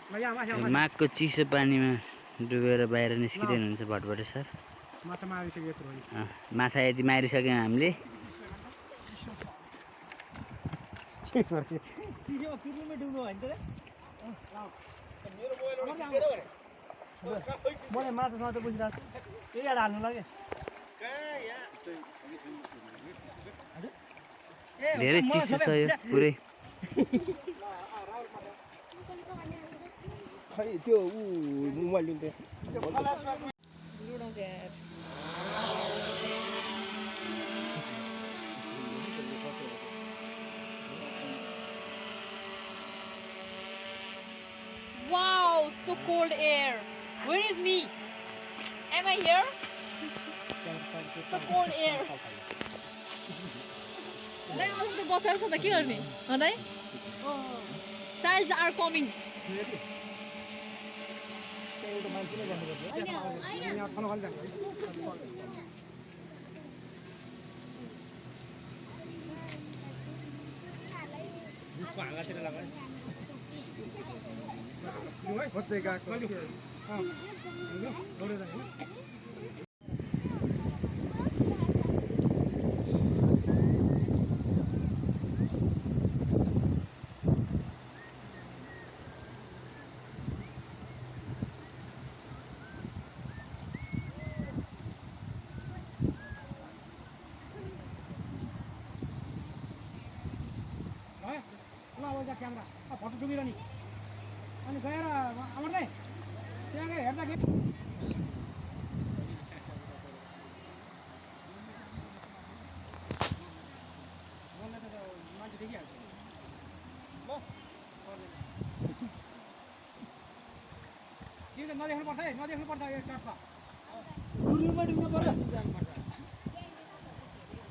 माघको चिसो पानीमा डुबेर बाहिर निस्किँदैन हुन्छ भटभटे सर। माछा यति मारिसक्यौँ हामीले। धेरै चिसो छ यो पुरै। त्यो mobile लिन्थे Wow, so cold air. Where is me? Am I here? So cold air. Like, I'm the boss of the killer. Childs are coming. Camera photo डुबिरह नि अनि गएर अमरले त्यहाँ गएर हेर्दाखेरि मलाई त मान्छे देखिहाल्छ ल तिमीले नदेख्नु पर्छ है नदेख्नु पर्छ एक सर्ट त टुर्नुमा डुब्नु पर्यो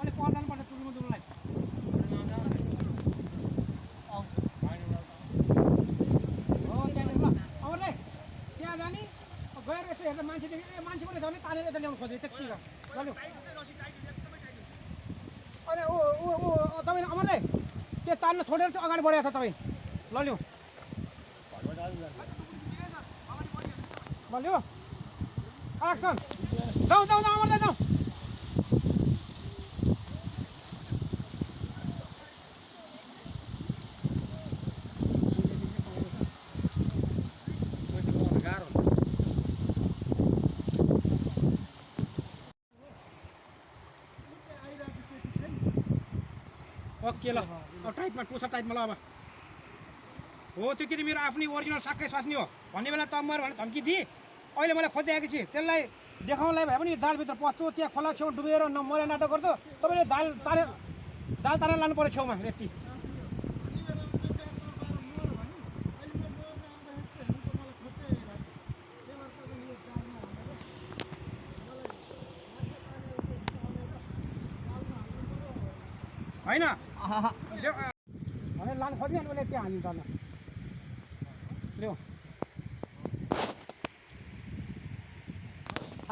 अनि पर्दैन पर्छ टुर्नुमा डुब्नुलाई मान्छे पनि झन् तानेर यता ल्याउनु खोज्यो त्यति लग्यो अनि तपाईँले अमरले त्यो तान्न छोडेर चाहिँ अगाडि बढेको छ तपाईँ लल्यो लल्यो एक्सन जाउँ जाउँ जाउँ अमरले जाउँ ओके ल अब टाइटमा टोसा टाइटमा ल अब हो त्यो के मेरो आफ्नै ओरिजिनल साक्कै स्वास्नी हो भन्ने बेला तम्मर भनेर धम्की दिए अहिले मलाई खोजिआएको छु त्यसलाई देखाउनलाई भए पनि दालभित्र पस्छु त्यहाँ खोला छेउ डुबेर मरे नाटक गर्छु तपाईँले दाल तारेर लानु पऱ्यो छेउमा यति होइन भनेर लानु खोज्यो अनि उसले त्यहाँ हालिन्छ ल ल्याउ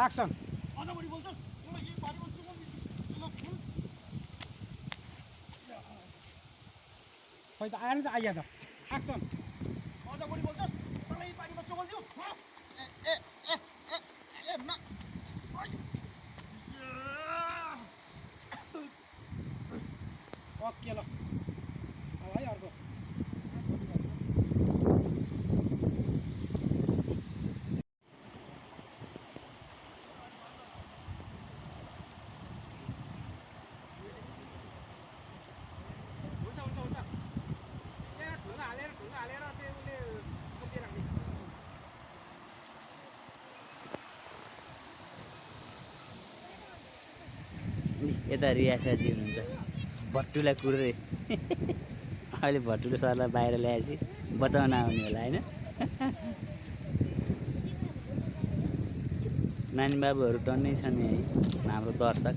एक्सन खोइ त आयो नि त आइया त एक्सन अझ बढी बोल्छस् तँलाई पानीमा चोगल्दिउ ओके ल अब है अर्को यता रियासाजी हुनुहुन्छ भट्टुलाई कुर्दै अहिले भट्टुले सरलाई बाहिर ल्याएपछि बचाउन आउने होला होइन नानी बाबुहरू टन्नै छन् है हाम्रो दर्शक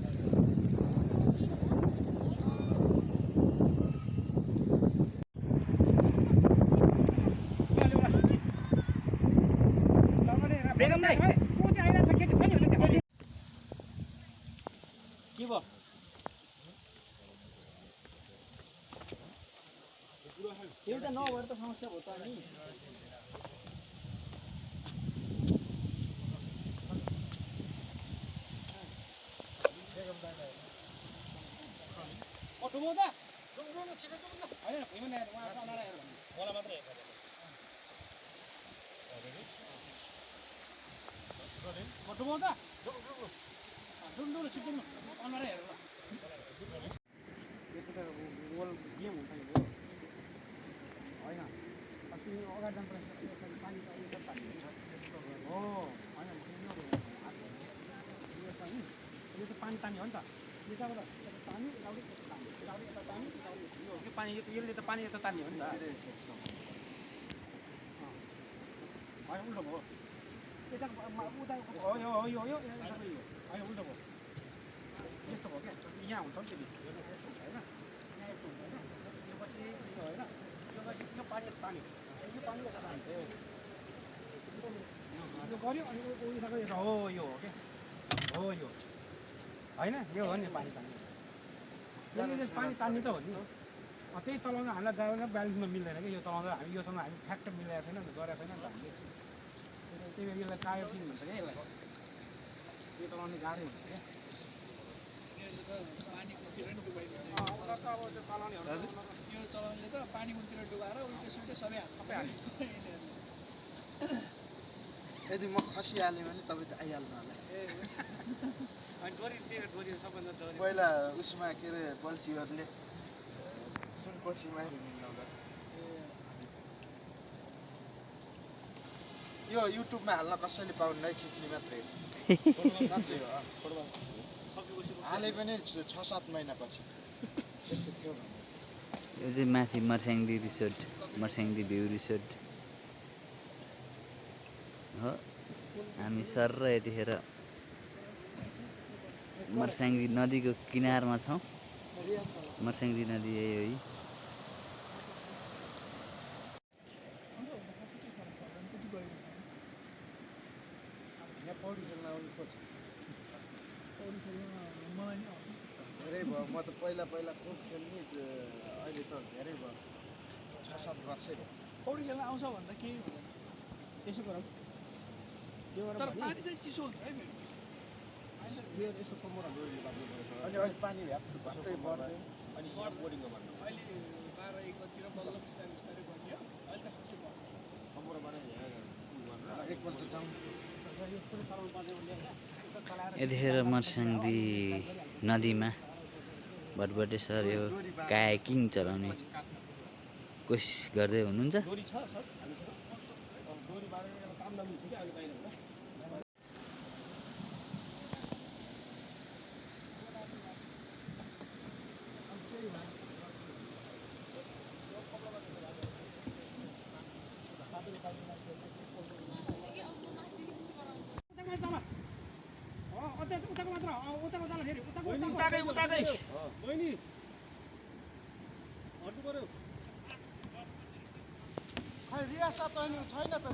एउटा नभएर त समस्या हो त नि भट्टु म त छिटो होइन भुइँमा ल्याएर उहाँ नल्याएर मलाई मात्रै भट्टु म त डुल्नु छिटो अनुहारै हेरेर यसको त गोल गेम हुन्छ नि होइन अस्ति अगाडि जानुपर्छ पानी त उयो त पानी हो होइन यो त पानी तान्यो हो नि त यताबाट पानी यो पानी यसले त पानी यता तान्यो हो नि त होइन उल्टो भयो यता उता हो यो होइन उल्टो भयो यस्तो भयो क्या यहाँ हुन्छ नि फेरि यस्तो हुन्छ होइन यहाँ यस्तो हुन्छ होइन यो पछि यो होइन यो पछि यो पानी यस्तो तान्यो यो पानी यता तान्थ्यो यो गऱ्यो अनि उयोसँग यता हो यो हो क्या हो यो होइन यो हो नि पानी तान्ने यसले पानी तान्ने त हो नि त्यही चलाउँदा हामीलाई ड्राइभरलाई ब्यालेन्समा मिल्दैन कि यो चलाउँदा हामी योसँग हामी ठ्याक्क मिलाएको छैन नि गरेको छैन नि त हामीले त्यही भएर यसलाई टायर किन भन्छ क्या यसलाई यो चलाउने गाह्रै हुन्छ क्या यो चलाउनेले त पानी मुनतिर डुबाएर उल्टे सुल्टे सबै हाल्छ यदि म खसिहालेँ भने तपाईँ त आइहाल्नु होला अनि डोरी सबभन्दा डोरी पहिला उसमा के अरे बल्छीहरूले सुनकोसीमा मिलाउँदा यो युट्युबमा हाल्न कसैले पाउन्न है खिच्ने मात्रै साँच्चै हो हाले पनि 6-7 महिनापछि त्यस्तो थियो भने यो चाहिँ माथि Marsyangdi resort Marsyangdi view resort हो हामी सर र यतिखेर मर्स्याङ्दी नदीको किनारमा छौँ मर्स्याङ्दी नदी यही हो यहाँ पौडी खेल्न आउनुपर्छ धेरै भयो म त पहिला खुब खेल्ने अहिले त धेरै भयो 6-7 वर्षै भयो पौडी खेल्न आउँछ भन्दा केही हुँदैन यसो गरौँ तर पानी चाहिँ चिसो हुन्छ है फेरि यसो कमरहरू अनि अहिले पानी भ्याप्तै बढ्दै अनि बोर्डिङमा भन्नु अहिले 12-1 बजीतिर बल्ल बिस्तारै बिस्तारै बढ्यो अहिले त खासै बढ्छ कमरबाट एकपल्ट जाउँ यतिखेर मर्स्याङ्दी नदीमा भटभटे सर यो कायाकिङ चलाउने कोसिस गर्दै हुनुहुन्छ डोरी छ सर हामीसँग डोरीबाट काम दाम हुन्छ कि अहिले बाहिर उताकै बहिनी हट्नु पर्यो खै रियासत अनि छैन त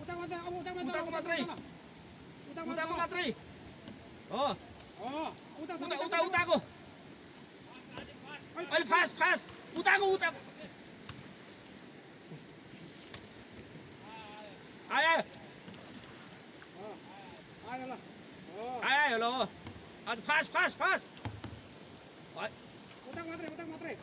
उताको मात्रै हो उताको अहिले फास्ट उताको आयो ल आज फास्ट उता मात्रै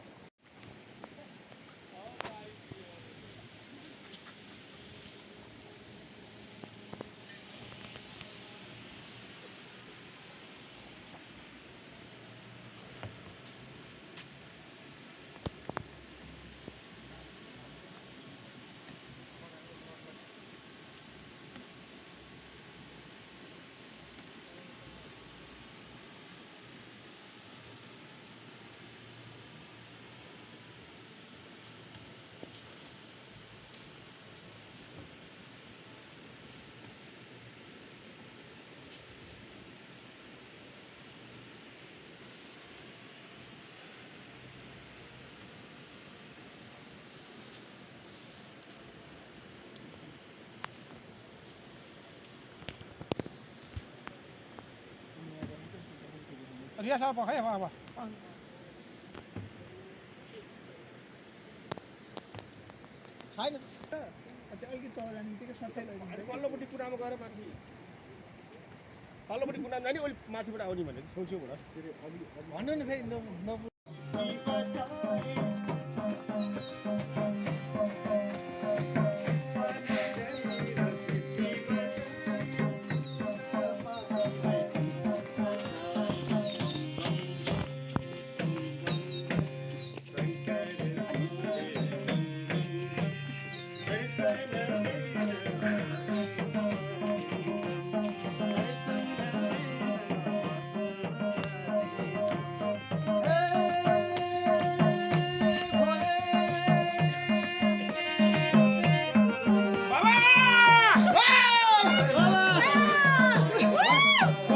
रिया साहब है अब छैन अलिकति तल जाने बित्तिकै सट्टै लैजान्छ पल्लोपट्टि कुरामा गएर माथि तल्लोपट्टि कुना जाने अहिले माथिबाट आउने भने छेउछेउबाट भन्नु नि फेरि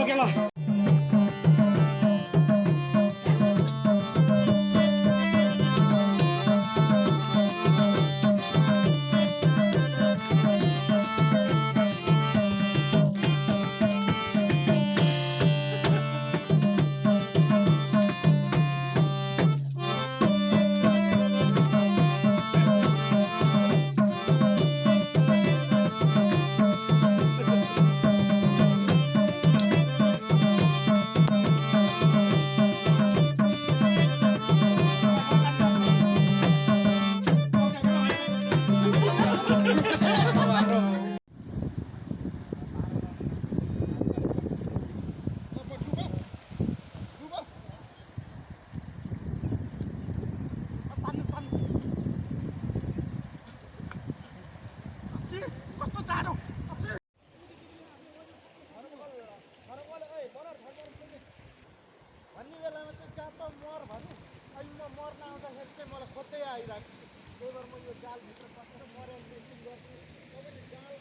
ओके ल भन्ने बेलामा चाहिँ जात मर भन्यो अहिले म मर्न आउँदाखेरि चाहिँ मलाई खोज्दै आइरहेको छ त्यही भएर म यो जालभित्र पसेर मरेर मेसिन गर्छु तपाईँले जाल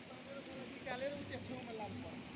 तानेर मलाई निकालेर त्यो छेउमा लाग्नु पर्छ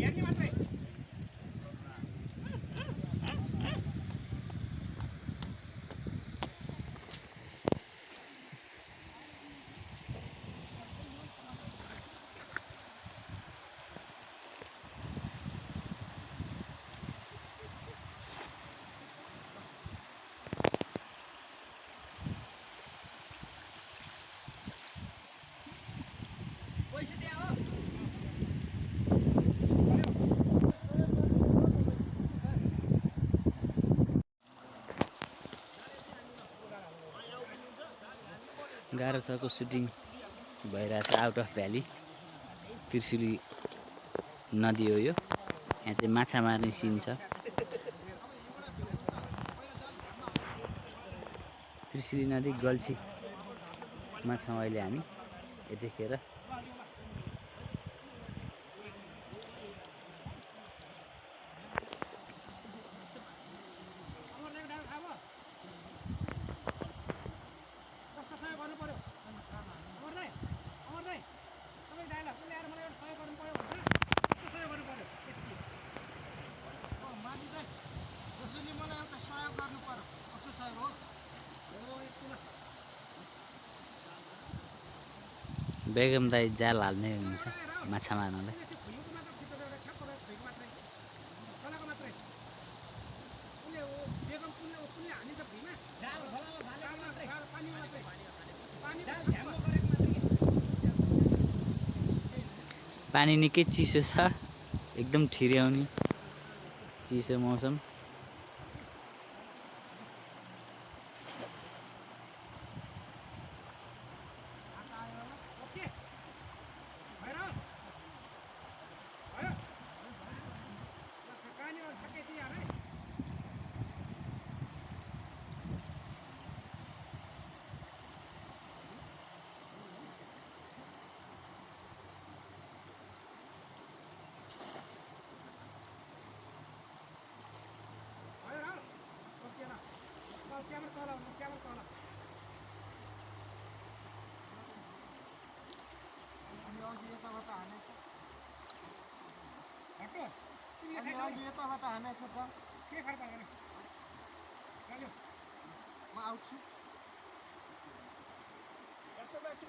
हेर्ने मात्रै गाह्रो छको सुटिङ भइरहेछ आउट अफ भ्याली त्रिशुली नदी हो यो यहाँ चाहिँ माछा मार्ने सिन छ त्रिशुली नदी गल्छीमा छौँ अहिले हामी यतिखेर बेगम दाई जाल हाल्ने हुनुहुन्छ माछा मार्नलाई पानी निकै चिसो छ एकदम ठिर्याउने चिसो मौसम अनि अहिले यताबाट हानेछ त के खर पर्दैन म आउँछु यसो माथि